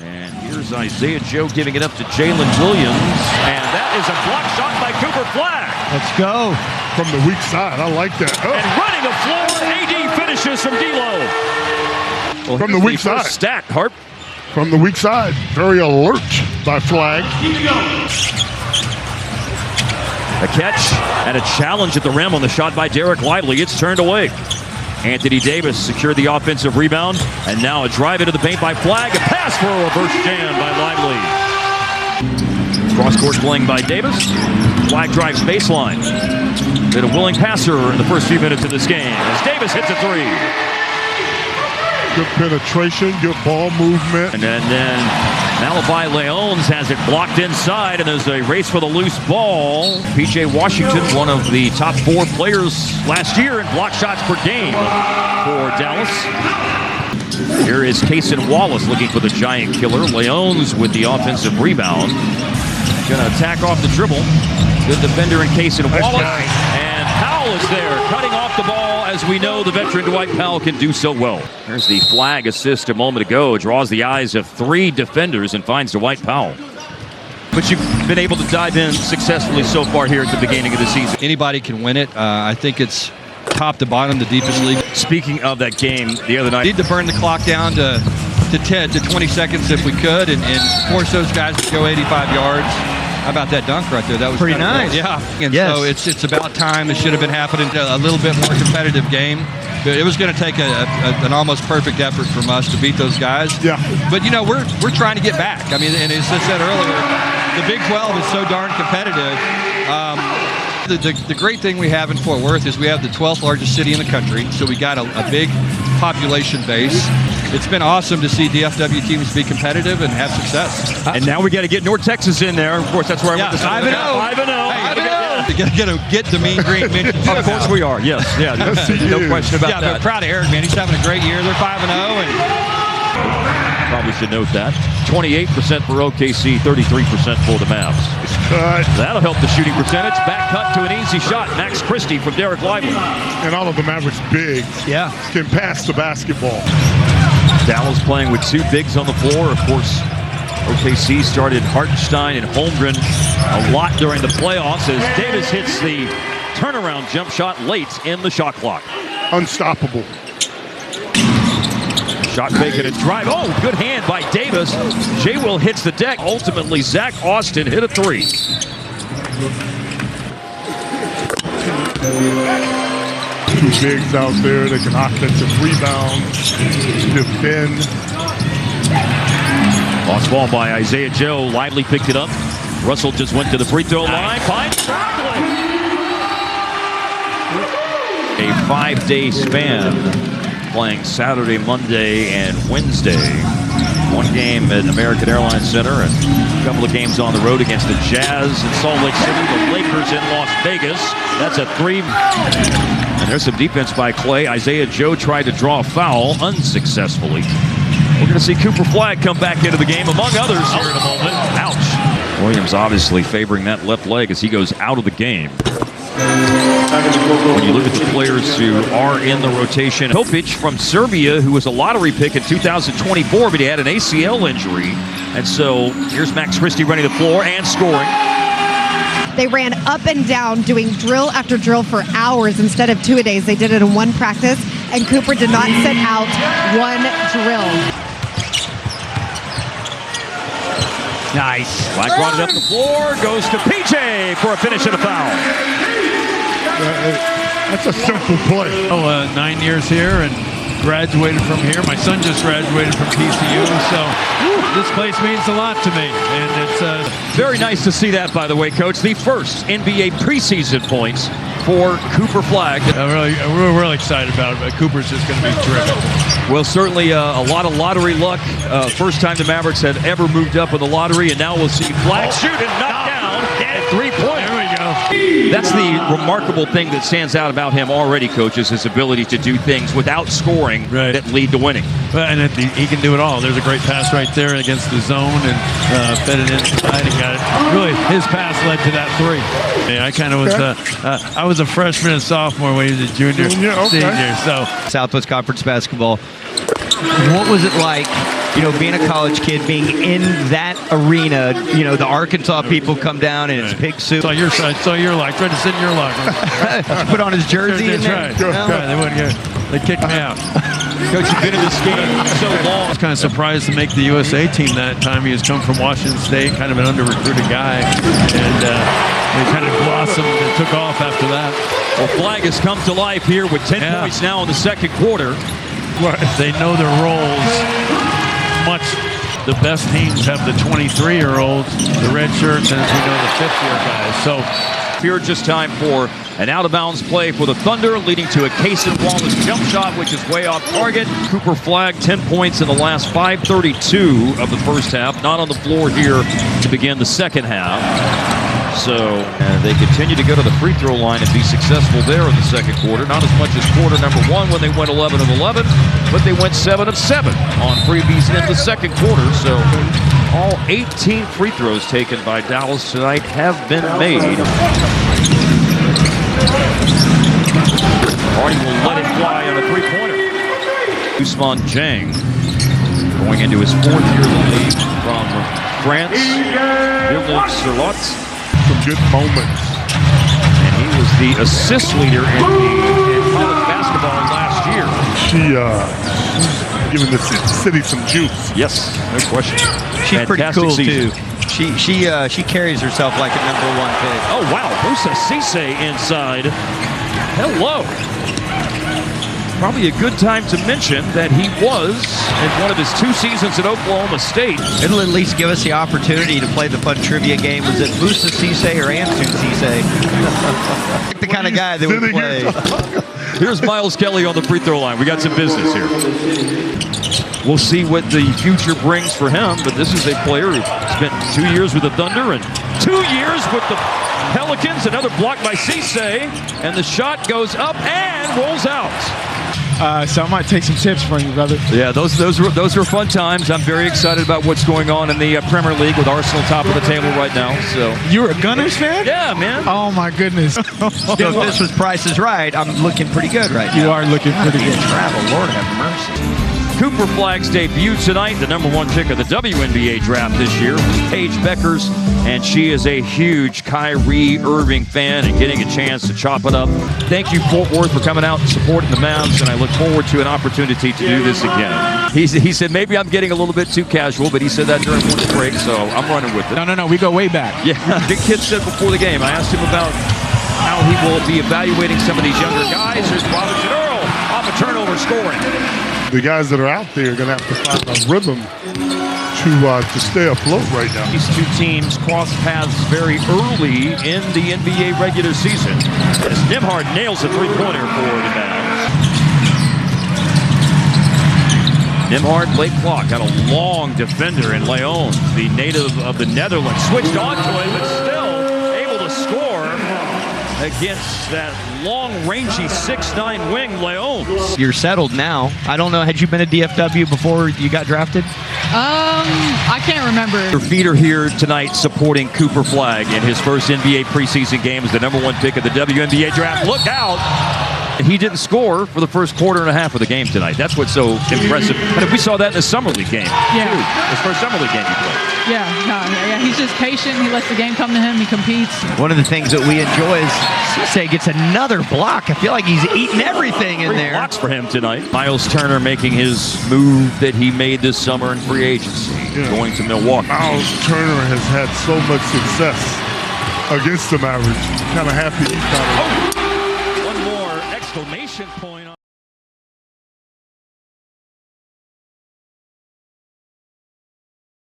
And here's Isaiah Joe giving it up to Jalen Williams. And that is a block shot by Cooper Flagg. Let's go. From the weak side, I like that. Oh. And running the floor, AD finishes from D'Lo. Well, from the weak side. Stack, Harp. From the weak side, very alert by Flagg. A catch and a challenge at the rim on the shot by Dereck Lively. It's turned away. Anthony Davis secured the offensive rebound, and now a drive into the paint by Flagg. A pass for a reverse jam by Lively. Cross-court playing by Davis. Flagg drives baseline. Been a willing passer in the first few minutes of this game as Davis hits a three. Good penetration, good ball movement. And then Malachi Leones has it blocked inside, and there's a race for the loose ball. P.J. Washington, one of the top 4 players last year in block shots per game for Dallas. Here is Cason Wallace looking for the giant killer. Leones with the offensive rebound. Gonna attack off the dribble. Good defender in Cason Wallace. And Powell is there, cutting off the ball, as we know the veteran Dwight Powell can do so well. There's the Flagg assist a moment ago. Draws the eyes of 3 defenders and finds Dwight Powell. But you've been able to dive in successfully so far here at the beginning of the season. Anybody can win it. I think it's top to bottom the deepest league. Speaking of that game the other night. Need to burn the clock down to 10 to 20 seconds if we could and force those guys to go 85 yards. How about that dunk right there? That was pretty nice. Cool. Yeah. And so it's about time. It should have been happening. A little bit more competitive game. But it was going to take an almost perfect effort from us to beat those guys. Yeah. But you know, we're trying to get back. I mean, and as I said earlier, the Big 12 is so darn competitive. The great thing we have in Fort Worth is we have the 12th largest city in the country, so we got a big population base. It's been awesome to see DFW teams be competitive and have success. And now we got to get North Texas in there. Of course, that's where I went to 5-0. 5-0. You got to get the mean green mention. Of course we are. Yes. Yeah. No question about that. Yeah, but proud of Eric, man. He's having a great year. They're 5-0 and probably should note that. 28% for OKC, 33% for the Mavs. That'll help the shooting percentage. Back cut to an easy shot. Max Christie from Dereck Lively. And all of the Mavericks bigs can pass the basketball. Dallas playing with 2 bigs on the floor. Of course, OKC started Hartenstein and Holmgren a lot during the playoffs as Davis hits the turnaround jump shot late in the shot clock. Unstoppable. Shot fake and a drive. Oh, good hand by Davis. J. Will hits the deck. Ultimately, Zach Austin hit a 3. Two bigs out there that can offensive rebound, defend. Lost ball by Isaiah Joe. Lively picked it up. Russell just went to the free throw line. Finds a 5-day span. Playing Saturday, Monday, and Wednesday. 1 game at American Airlines Center and a couple of games on the road against the Jazz in Salt Lake City, the Lakers in Las Vegas. That's a 3. And there's some defense by Clay. Isaiah Joe tried to draw a foul unsuccessfully. We're going to see Cooper Flagg come back into the game, among others, here in a moment. Ouch. Williams obviously favoring that left leg as he goes out of the game. When you look at the players who are in the rotation, Topic from Serbia, who was a lottery pick in 2024, but he had an ACL injury. And so here's Max Christie running the floor and scoring. They ran up and down doing drill after drill for hours instead of 2-a-days. They did it in 1 practice, and Cooper did not sit out 1 drill. Nice. Flagg brought it up the floor, goes to PJ for a finish and a foul. That's a simple play. 9 years here and graduated from here. My son just graduated from TCU, so this place means a lot to me. And it's very nice to see that, by the way, Coach. The first NBA preseason points for Cooper Flagg. We're really excited about it. Cooper's just going to be terrific. Well, certainly a lot of lottery luck. First time the Mavericks had ever moved up in the lottery, and now we'll see Flagg shoot and knock down at 3-point. There we go. That's the remarkable thing that stands out about him already, Coach, is his ability to do things without scoring that lead to winning. And he can do it all. There's a great pass right there against the zone and fed it inside and got it. Really, his pass led to that 3. Yeah, I kind of was. I was a freshman and sophomore when he was a junior, senior. So Southwest Conference basketball. What was it like you know, being a college kid, being in that arena, you know, the Arkansas people come down and it's pig soup. So your side, so you're like trying to sit in your locker. Put on his jersey. That's right. Right. They wouldn't get. They kicked me out. Coach, you've been in this game so long. I was kind of surprised to make the USA team that time. He has come from Washington State, kind of an under-recruited guy, and he kind of blossomed and took off after that. Well, Flagg has come to life here with 10 points now in the second quarter. They know their roles much. The best teams have the 23-year-olds, the red shirts, and as we know, the fifth-year guys. So here just time for an out-of-bounds play for the Thunder, leading to a Casey Wallace jump shot, which is way off target. Cooper Flagg, 10 points in the last 5:32 of the first half. Not on the floor here to begin the second half. So they continue to go to the free throw line and be successful there in the second quarter. Not as much as quarter number one when they went 11 of 11, but they went 7 of 7 on freebies in the second quarter. So all 18 free throws taken by Dallas tonight have been made. Hardy will let it fly on a three-pointer. Ousmane Dieng going into his 4th year in the league from France. Village-sur-Lot. Some good moments. And he was the assist leader in college basketball last year. She's giving the city some juice. Yes, no question. She's pretty cool season. too. She carries herself like a #1 pick. Oh wow, Musa Cisse inside. Hello. Probably a good time to mention that he was in one of his 2 seasons at Oklahoma State. It'll at least give us the opportunity to play the fun trivia game. Was it Musa Cisse or Antoon Cisse? The kind of guy that would play. Here's Miles Kelly on the free throw line. We got some business here. We'll see what the future brings for him, but this is a player who spent 2 years with the Thunder and 2 years with the Pelicans. Another block by Cisse, and the shot goes up and rolls out. So I might take some tips from you, brother. Yeah, those were fun times. I'm very excited about what's going on in the Premier League with Arsenal top of the table right now. So You're a Gunners fan? yeah, man. Oh my goodness. So if this was Price is Right, I'm looking pretty good right now. You are looking pretty good. Travel, Lord have mercy. Cooper Flagg's debut tonight, the #1 pick of the WNBA draft this year, was Paige Beckers, and she is a huge Kyrie Irving fan and getting a chance to chop it up. Thank you, Fort Worth, for coming out and supporting the Mavs, and I look forward to an opportunity to do this again. He said maybe I'm getting a little bit too casual, but he said that during one break, so I'm running with it. No, we go way back. Yeah, Big Kid said before the game, I asked him about how he will be evaluating some of these younger guys. Here's Robinson Earl off a turnover scoring. The guys that are out there are going to have to find a rhythm to stay afloat right now. These two teams cross paths very early in the NBA regular season as Nembhard nails a three-pointer for the Mavs. Nembhard, late clock, got a long defender in Leon, the native of the Netherlands. Switched onto him, but still able to score against that long, rangy 6'9" wing, Leon. You're settled now. I don't know, had you been a DFW before you got drafted? I can't remember. Your feet are here tonight supporting Cooper Flagg in his first NBA preseason game as the #1 pick of the WNBA draft. Look out! He didn't score for the first quarter and a half of the game tonight. That's what's so impressive. And we saw that in the Summer League game. Yeah. Too. His first Summer League game he played. Yeah, he's just patient. He lets the game come to him. He competes. One of the things that we enjoy is Cisse gets another block. I feel like he's eating everything in 3 there. blocks for him tonight. Miles Turner making his move that he made this summer in free agency, going to Milwaukee. Miles Turner has had so much success against the Mavericks. Kind of happy he's got